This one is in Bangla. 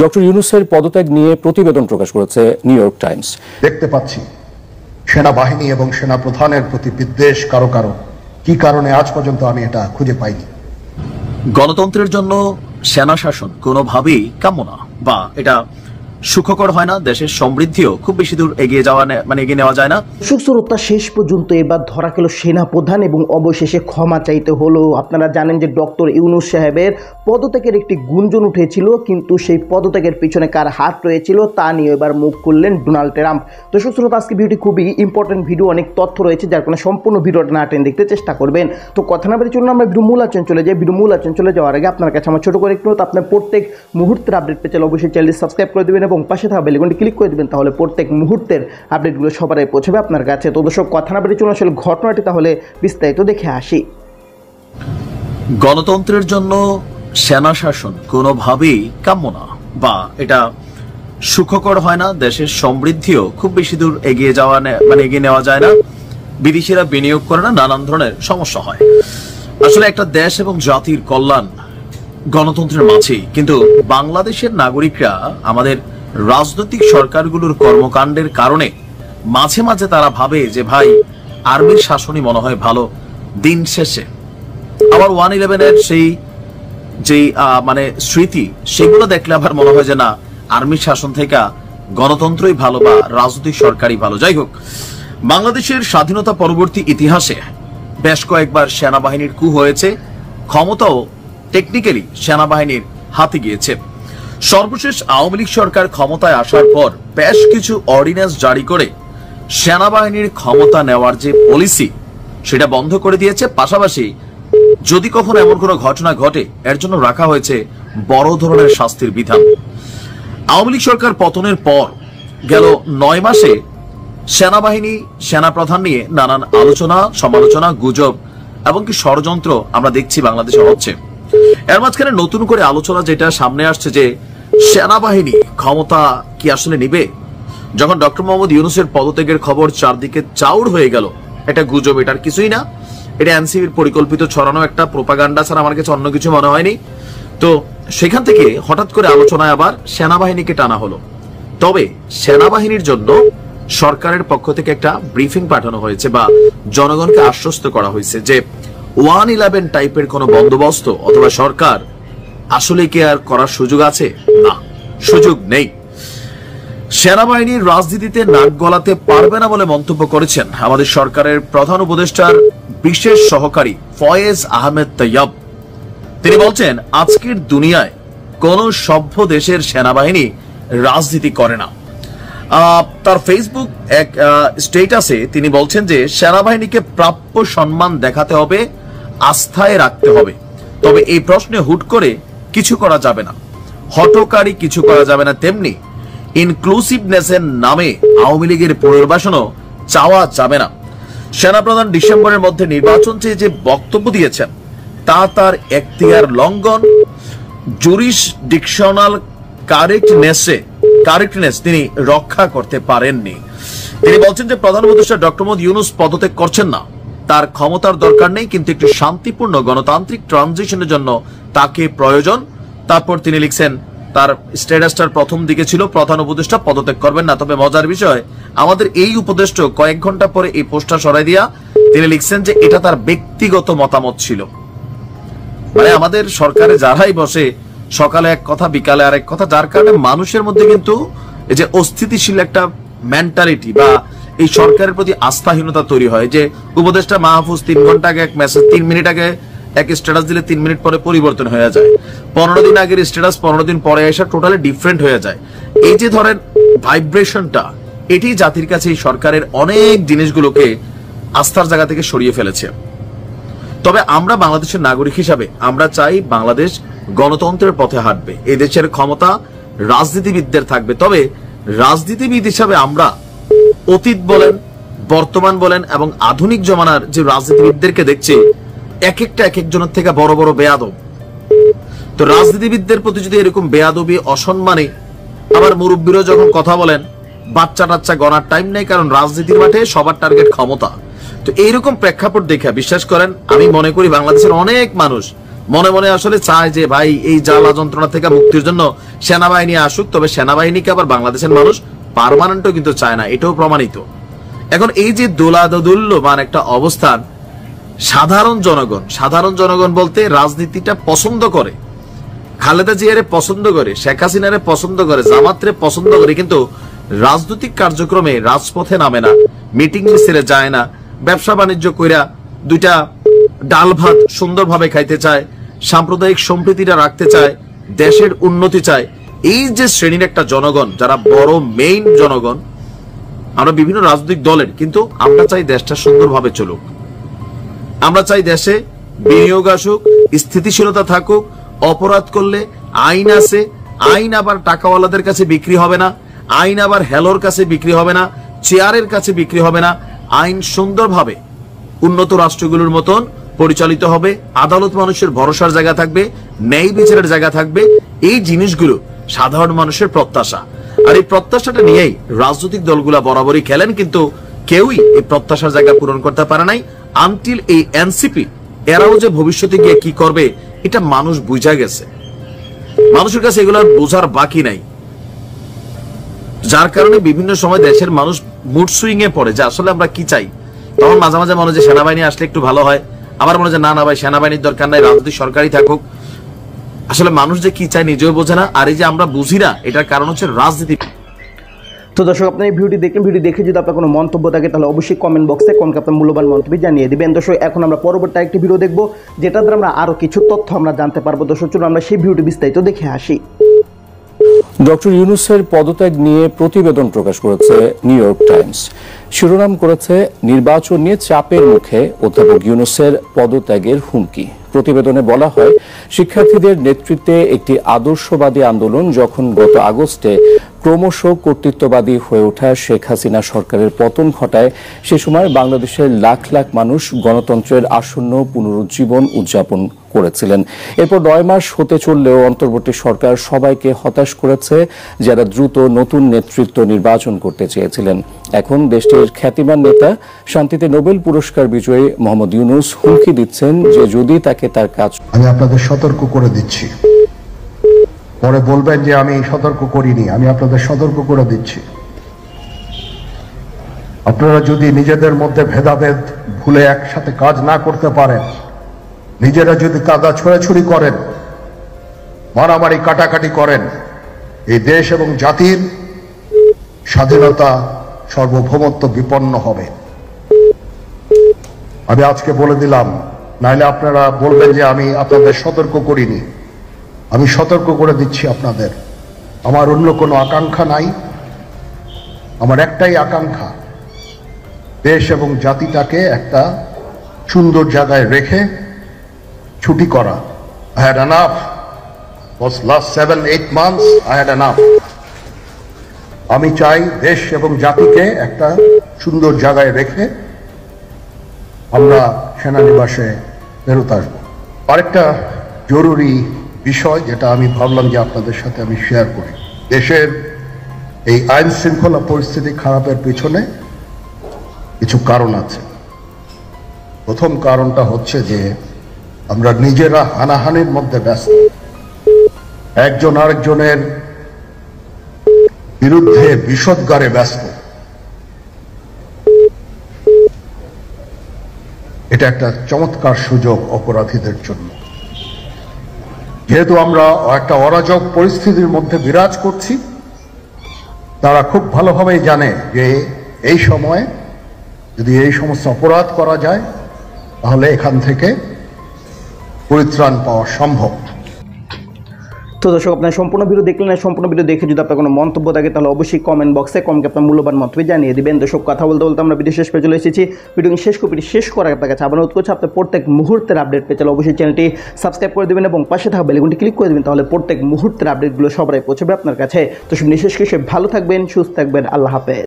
ডক্টর ইউনূসের পদত্যাগ নিয়ে প্রতিবেদন প্রকাশ করেছে নিউ ইয়র্ক টাইমস। দেখতে পাচ্ছি সেনাবাহিনী এবং সেনা প্রধানের প্রতি বিদ্বেষ কারো কারো, কি কারণে আজ পর্যন্ত আমি এটা খুঁজে পাইনি। গণতন্ত্রের জন্য সেনা শাসন কোনোভাবেই কাম্য না, বা এটা সুখকর হয় না। দেশের সমৃদ্ধিও খুব বেশি দূর এগিয়ে নেওয়া যায় না। সুশ্রোতা, শেষ পর্যন্ত এবার ধরা গেল সেনা প্রধান এবং অবশেষে ক্ষমা চাইতে হলো। আপনারা জানেন যে ডক্টর ইউনূস সাহেবের পদত্যাগের একটি গুঞ্জন উঠেছিল, কিন্তু সেই পদত্যাগের পিছনে কার হাত রয়েছিল তা নিয়ে এবার মুখ খুললেন ডোনাল্ড ট্রাম্প। তো সুশ্রোতা, আজকে ভিডিওটি খুবই ইম্পর্টেন্ট ভিডিও, অনেক তথ্য রয়েছে, যার কারণে সম্পূর্ণ ভিডিওটা না টেনে দেখতে চেষ্টা করবেন। তো কথা না বলে চলুন আমরা ভিডিও মূল আলোচনা চলে যাই। ভিডিও মূল আলোচনা চলে যাওয়ার আগে আপনার কাছে আমার ছোট করে একটু, আপনার প্রত্যেক মুহূর্তের আপডেট পেতে অবশ্যই চ্যানেলটি সাবস্ক্রাইব করে দেবেন এবং পাশে থাকা বেল আইকনটি ক্লিক করে দেবেন, তাহলে প্রত্যেক মুহূর্তের আপডেটগুলো সবার আগে পৌঁছাবে আপনার কাছে। তো দর্শক, কথা না বলে চলুন আসলে ঘটনাটি তাহলে বিস্তারিত দেখে আসি। গণতন্ত্রের জন্য সেনা শাসন কোনোভাবেই কাম্য না, বা এটা সুখকর হয় না। দেশের সমৃদ্ধিও খুব বেশি দূর এগিয়ে নেওয়া যায় না। বিদেশিরা বিনিয়োগ করে না, নানান ধরনের সমস্যা হয়। আসলে একটা দেশ এবং জাতির কল্যাণ গণতন্ত্রের মাঝেই, কিন্তু বাংলাদেশের নাগরিকরা আমাদের রাজনৈতিক সরকারগুলোর কর্মকাণ্ডের কারণে মাঝে মাঝে তারা ভাবে যে ভাই আর্মির শাসনই মনে হয় ভালো। দিন শেষে আবার 1/11-এর সেই যেই স্মৃতি, সেগুলো দেখলে আবার মনে হয় যে না, আর্মির শাসন থেকে গণতন্ত্রই ভালো বা রাজনৈতিক সরকারই ভালো। যাই হোক, বাংলাদেশের স্বাধীনতা পরবর্তী ইতিহাসে বেশ কয়েকবার সেনাবাহিনীর কু হয়েছে, ক্ষমতাও টেকনিক্যালি সেনাবাহিনীর হাতে গিয়েছে। সর্বশেষ আওয়ামী লীগ সরকার ক্ষমতায় আসার পর বেশ কিছু অর্ডিন্যান্স জারি করে সেনাবাহিনীর ক্ষমতা নেওয়ার যে পলিসি, সেটা বন্ধ করে দিয়েছে। পাশাপাশি যদি কখনো এমন কোনো ঘটনা ঘটে, এর জন্য রাখা হয়েছে বড় ধরনের শাস্তির বিধান। আওয়ামী লীগ সরকার পতনের পর গেল 9 মাসে সেনাবাহিনী, সেনাপ্রধান নিয়ে নানান আলোচনা, সমালোচনা, গুজব এবং কি ষড়যন্ত্র আমরা দেখছি বাংলাদেশে হচ্ছে। এর মাঝখানে নতুন করে আলোচনা যেটা সামনে আসছে যে সেনাবাহিনী ক্ষমতা কি আসলে নিবে। যখন ডক্টর মোহাম্মদ ইউনূসের পদত্যাগের খবর চারদিকে চাউর হয়ে গেল, এটা গুজব, এটার কিছুই না, এটা এনসিবির পরিকল্পিত ছড়ানো একটা প্রোপাগান্ডা ছাড়া আমার কাছে অন্য কিছু মনে হয়নি। তো সেখান থেকে হঠাৎ করে আলোচনায় আবার সেনাবাহিনীকে টানা হলো। তবে সেনাবাহিনীর জন্য সরকারের পক্ষ থেকে একটা ব্রিফিং পাঠানো হয়েছে, বা জনগণকে আশ্বস্ত করা হয়েছে যে 1/11 টাইপের কোন বন্দোবস্ত অথবা সরকার আসলে কি আর করার সুযোগ আছে? না, সুযোগ নেই। সেনাবাহিনীর রাজনীতিতে নাক গলাতে পারবে না বলে মন্তব্য করেছেন আমাদের সরকারের প্রধান উপদেষ্টার বিশেষ সহকারী ফয়েজ আহমেদ তৈয়ব। তিনি বলছেন, আজকের দুনিয়ায় কোন সভ্য দেশের সেনাবাহিনী রাজনীতি করে না। তার ফেসবুক এক স্ট্যাটাসে তিনি বলছেন যে সেনাবাহিনীকে প্রাপ্য সম্মান দেখাতে হবে, আস্থায় রাখতে হবে। তবে এই প্রশ্নে হুট করে কিছু করা যাবে না, হঠকারী কিছু করা যাবে না। তেমনি ইনক্লুসিভনেসের নামে আওয়ামী লীগের পুনর্বাসনও চাওয়া যাবে না। সেনাপ্রধান ডিসেম্বরের মধ্যে নির্বাচন চেয়ে যে বক্তব্য দিয়েছেন, তা তার এখতিয়ার লঙ্ঘন, জুরিসডিকশনাল কারেক্টনেস তিনি রক্ষা করতে পারেননি। তিনি বলছেন যে প্রধান উপদেষ্টা ডক্টর মোহাম্মদ ইউনূস পদত্যাগ করছেন না, তার ক্ষমতার দরকার নেই, কিন্তু একটি শান্তিপূর্ণ গণতান্ত্রিক ট্রানজিশনের জন্য তাকে প্রয়োজন। তারপর তিনি লিখছেন, তার স্ট্যাটাসটার প্রথম দিকে ছিল প্রধান উপদেষ্টা পদত্যাগ করবেন না। তবে মজার বিষয়, আমাদের এই উপদেষ্টা কয়েক ঘন্টা পরে এই পোস্টটা সরাই দিয়া তিনি লিখছেন যে এটা তার ব্যক্তিগত মতামত ছিল। মানে আমাদের সরকারে যারাই বসে, সকালে এক কথা, বিকালে আরেক কথা, যার কারণে মানুষের মধ্যে কিন্তু এই যে অস্থিতিশীল একটা মেন্টালিটি বা এই সরকারের প্রতি আস্থাহীনতা তৈরি হয়। যে উপদেষ্টা মাহফুজ 3 ঘন্টা আগে এক মেসেজ, 3 মিনিট আগে এক স্ট্যাটাস দিলে 3 মিনিট পরে পরিবর্তন হয়ে যায়। 15 দিন আগের স্ট্যাটাস 15 দিন পরে এসে টোটালি ডিফারেন্ট হয়ে যায়। এই যে ধরেন ভাইব্রেশনটা, এটি জাতির কাছে এই সরকারের অনেক জিনিসগুলোকে আস্থার জায়গা থেকে সরিয়ে ফেলেছে। তবে আমরা বাংলাদেশের নাগরিক হিসাবে আমরা চাই বাংলাদেশ গণতন্ত্রের পথে হাঁটবে, এই দেশের ক্ষমতা রাজনীতিবিদদের থাকবে। তবে রাজনীতিবিদ হিসাবে আমরা অতীত বলেন, বর্তমান বলেন এবং আধুনিক জমানার যে রাজনীতিবিদদেরকে দেখছি, এক একজনের থেকে বড় বড় বেয়াদব। তো রাজনীতিবিদদের প্রতি যদি এরকম বেয়াদবি, অসম্মানে, আবার মুরব্বীরা যখন কথা বলেন, বাচ্চা টাচ্চা গণার টাইম নেই, কারণ রাজনীতির মাঠে সবার টার্গেট ক্ষমতা। তো এইরকম প্রেক্ষাপট দেখে বিশ্বাস করেন, আমি মনে করি বাংলাদেশের অনেক মানুষ মনে মনে আসলে চায় যে ভাই এই জ্বালা যন্ত্রণা থেকে মুক্তির জন্য সেনাবাহিনী আসুক, তবে সেনাবাহিনীকে আবার বাংলাদেশের মানুষ পার্মানেন্টও কিন্তু চায় না, এটাও প্রমাণিত। এখন এই যে দোলাদুল্যমান একটা অবস্থান, সাধারণ জনগণ বলতে রাজনীতিটা পছন্দ করে, খালেদা জিয়ারে পছন্দ করে, শেখ হাসিনারে পছন্দ করে, জামাতরে পছন্দ করে, কিন্তু রাজনৈতিক কার্যক্রমে রাজপথে নামে না, মিটিং মিছিলে যায় না, ব্যবসা বাণিজ্য কইরা দুইটা ডাল ভাত সুন্দরভাবে খাইতে চায়, সাম্প্রদায়িক সম্প্রীতিটা রাখতে চায়, দেশের উন্নতি চায়। এই যে শ্রেণীর একটা জনগণ, যারা বড় মেইন জনগণ, আমরা বিভিন্ন রাজনৈতিক দলের, কিন্তু আমরা চাই দেশটা সুন্দরভাবে চলুক, আমরা চাই দেশে বিনিয়োগ আসুক, স্থিতিশীলতা থাকুক, অপরাধ করলে আইন আছে, আইন আবার টাকাওয়ালাদের কাছে বিক্রি হবে না, আইন আবার হেলোর কাছে বিক্রি হবে না, চেয়ারের কাছে বিক্রি হবে না, আইন সুন্দরভাবে উন্নত রাষ্ট্রগুলোর মতন পরিচালিত হবে, আদালত মানুষের ভরসার জায়গা থাকবে, ন্যায় বিচারের জায়গা থাকবে। এই জিনিসগুলো সাধারণ মানুষের প্রত্যাশা, আর এই প্রত্যাশাটা নিয়েই রাজনৈতিক দলগুলা বরাবরই খেলেন, কিন্তু কেউই এই প্রত্যাশার জায়গা পূরণ করতে পারে নাই আনটিল এই এনসিপি। এরাও যে ভবিষ্যতে গিয়ে কি করবে এটা মানুষ বুঝা গেছে, মানুষের কাছে এগুলো বোঝার বাকি নাই, যার কারণে বিভিন্ন সময় দেশের মানুষ মুড সুইং এ পড়ে যে আসলে আমরা কি চাই। তখন মাঝে মাঝে মনে হয় যে সেনাবাহিনী আসলে একটু ভালো হয়, আবার মনে হয় যে না না ভাই সেনাবাহিনীর দরকার নাই, রাজনৈতিক সরকারই থাকুক। আসলে মানুষ যে কি চায় নিজেও বোঝে না, আর এই যে আমরা বুঝি না, এটার কারণ হচ্ছে রাজনীতি। তো দর্শক, আপনার এই ভিডিওটি দেখলেন, ভিডিও দেখে যদি আপনার কোনো মন্তব্য থাকে তাহলে অবশ্যই কমেন্ট বক্সে কমেন্ট আপনার মূল্যবান মন্তব্য জানিয়ে দিবেন। দর্শক, এখন আমরা পরবর্তী একটি ভিডিও দেখবো, যেটা দ্বারা আমরা আরো কিছু তথ্য আমরা জানতে পারবো। দর্শক, চলুন আমরা সেই ভিডিওটি বিস্তারিত দেখে আসি। ডক্টর ইউনূসের পদত্যাগ নিয়ে প্রতিবেদন প্রকাশ করেছে নিউ ইয়র্ক টাইমস। শিরোনাম করেছে নির্বাচন নিয়ে চাপের মুখে অধ্যাপক ইউনূসের পদত্যাগের হুমকি। প্রতিবেদনে বলা হয়, শিক্ষার্থীদের নেতৃত্বে একটি আদর্শবাদী আন্দোলন যখন গত আগস্টে ক্রমশ কর্তৃত্ববাদী হয়ে ওঠা শেখ হাসিনা সরকারের পতন ঘটায়, সে সময় বাংলাদেশের লাখ লাখ মানুষ গণতন্ত্রের আসন্ন পুনরুজ্জীবন উদযাপন করেছিলেন। এরপর 9 মাস হতে চললেও অন্তর্বর্তী সরকার সবাইকে হতাশ করেছে, যারা দ্রুত নতুন নেতৃত্ব নির্বাচন করতে চেয়েছিলেন। এখন দেশটির খ্যাতিমান নেতা, শান্তিতে নোবেল পুরস্কার বিজয়ী মোহাম্মদ ইউনূস হুমকি দিচ্ছেন যে যদি তাকে তার কাজ। আমি আপনাদের সতর্ক করে দিচ্ছি, পরে বলবেন যে আমি সতর্ক করিনি, আমি আপনাদের সতর্ক করে দিচ্ছি। আপনারা যদি নিজেদের মধ্যে ভেদাভেদ ভুলে একসাথে কাজ না করতে পারেন, নিজেরা যদি কাদা ছোড়াছুড়ি করেন, মারামারি কাটাকাটি করেন, এই দেশ এবং জাতির স্বাধীনতা সার্বভৌমত্ব বিপন্ন হবে। আমি আজকে বলে দিলাম, নাইলে আপনারা বলবেন যে আমি আপনাদের সতর্ক করিনি। আমি সতর্ক করে দিচ্ছি আপনাদের। আমার অন্য কোনো আকাঙ্ক্ষা নাই, আমার একটাই আকাঙ্ক্ষা, দেশ এবং জাতিটাকে একটা সুন্দর জায়গায় রেখে ছুটি করা। I had enough. Was last 7-8 months I had enough. আমি চাই দেশ এবং জাতিকে একটা সুন্দর জায়গায় রেখে আমরা সেনানিবাসে ফেরত আসবো। আরেকটা জরুরি বিষয় যেটা আমি ভাবলাম যে আপনাদের সাথে আমি শেয়ার করি, দেশের এই আইন শৃঙ্খলা পরিস্থিতি খারাপের পিছনে কিছু কারণ আছে। প্রথম কারণটা হচ্ছে যে আমরা নিজেরা হানাহানির মধ্যে ব্যস্ত, একজন আরেকজনের বিরুদ্ধে বিষোদ্গারে ব্যস্ত। এটা একটা চমৎকার সুযোগ অপরাধীদের জন্য। যেহেতু আমরা একটা অরাজক পরিস্থিতির মধ্যে বিরাজ করছি, তারা খুব ভালোভাবেই জানে যে এই সময়ে যদি এই সমস্ত অপরাধ করা যায় তাহলে এখান থেকে পরিত্রাণ পাওয়া সম্ভব। তো দর্শক, আপনার সম্পূর্ণ ভিডিও দেখলেন, সম্পূর্ণ ভিডিও দেখে যদি আপনার কোনো মন্তব্য থাকে তাহলে অবশ্যই কমেন্ট বক্সে কমকে আপনার মূল্যবান মন্তব্য জানিয়ে দিবেন। দর্শক, কথা বলতে বলতে আমরা ভিডিও শেষ পেয়ে চলে এসেছি। ভিডিও শেষ করার আপনার কাছে আবার অনুরোধ করছি, আপনার প্রত্যেক মুহূর্তের আপডেট পেতে চাইলে অবশ্যই চ্যানেলটি সাবস্ক্রাইব করে দেবেন এবং পাশে থাকা বেল আইকনটি ক্লিক করে দেবেন, তাহলে প্রত্যেক মুহূর্তের আপডেটগুলো সবাই পৌঁছবে আপনার কাছে। তো সব নিঃশেষ শেষে ভালো থাকবেন, সুস্থ থাকবেন, আল্লাহ হাফেজ।